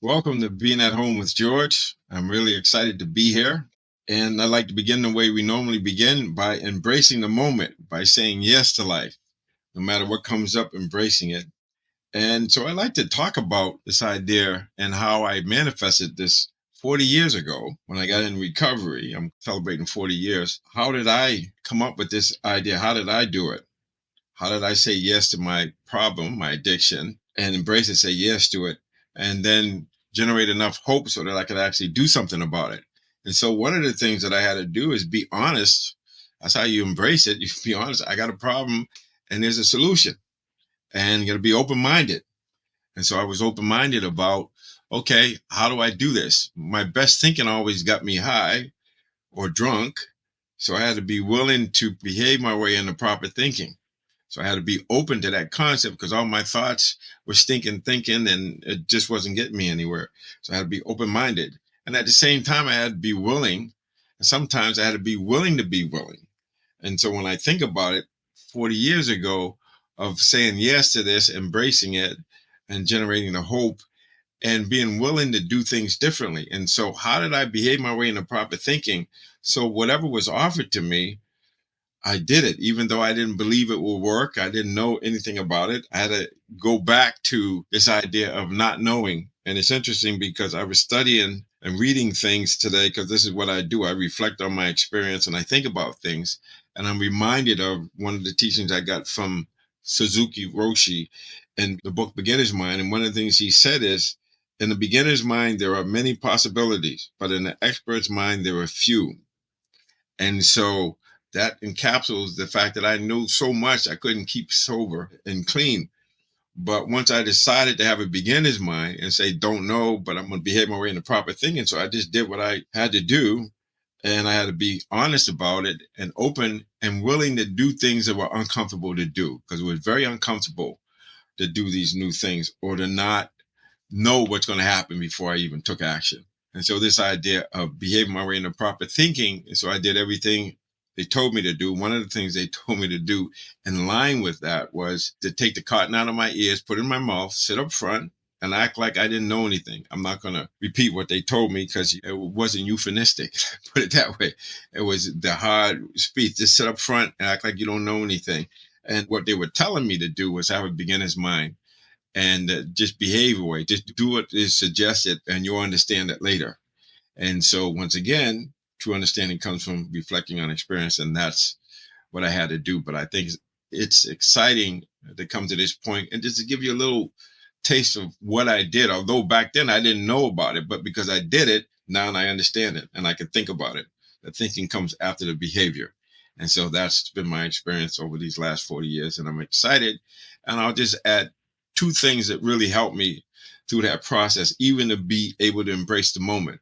Welcome to Being at Home with George. I'm really excited to be here. And I'd like to begin the way we normally begin by embracing the moment, by saying yes to life, no matter what comes up, embracing it. And so I'd like to talk about this idea and how I manifested this 40 years ago when I got in recovery. I'm celebrating 40 years. How did I come up with this idea? How did I do it? How did I say yes to my problem, my addiction, and embrace it, say yes to it, and then generate enough hope so that I could actually do something about it? And so one of the things that I had to do is be honest. That's how you embrace it. You be honest. I got a problem and there's a solution, and you got to be open-minded. And so I was open-minded about, okay, how do I do this? My best thinking always got me high or drunk. So I had to be willing to behave my way into proper thinking. So I had to be open to that concept because all my thoughts were stinking thinking and it just wasn't getting me anywhere. So I had to be open-minded. And at the same time, I had to be willing. And sometimes I had to be willing to be willing. And so when I think about it, 40 years ago of saying yes to this, embracing it, and generating the hope and being willing to do things differently. And so how did I behave my way into proper thinking? So whatever was offered to me, I did it, even though I didn't believe it would work. I didn't know anything about it. I had to go back to this idea of not knowing. And it's interesting because I was studying and reading things today because this is what I do. I reflect on my experience and I think about things. And I'm reminded of one of the teachings I got from Suzuki Roshi in the book Beginner's Mind. And one of the things he said is, in the beginner's mind, there are many possibilities, but in the expert's mind, there are few. And so that encapsulates the fact that I knew so much I couldn't keep sober and clean. But once I decided to have a beginner's mind and say, don't know, but I'm going to behave my way in the proper thinking. So I just did what I had to do. And I had to be honest about it and open and willing to do things that were uncomfortable to do, because it was very uncomfortable to do these new things or to not know what's going to happen before I even took action. And so this idea of behaving my way into proper thinking, and so I did everything they told me to do. One of the things they told me to do in line with that was to take the cotton out of my ears, put it in my mouth, sit up front, and act like I didn't know anything. I'm not going to repeat what they told me because it wasn't euphemistic, put it that way. It was the hard speech. Just sit up front and act like you don't know anything. And what they were telling me to do was have a beginner's mind and just behave away. Just do what is suggested, and you'll understand it later. And so, once again, true understanding comes from reflecting on experience, and that's what I had to do. But I think it's exciting to come to this point and just to give you a little taste of what I did. Although back then I didn't know about it, but because I did it, now I understand it and I can think about it. The thinking comes after the behavior. And so that's been my experience over these last 40 years, and I'm excited. And I'll just add two things that really helped me through that process, even to be able to embrace the moment.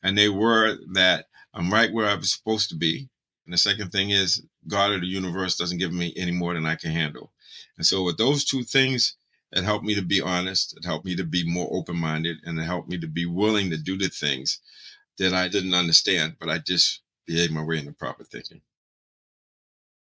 And they were that I'm right where I was supposed to be. And the second thing is God or the universe doesn't give me any more than I can handle. And so with those two things, it helped me to be honest. It helped me to be more open-minded, and it helped me to be willing to do the things that I didn't understand, but I just behaved my way into proper thinking.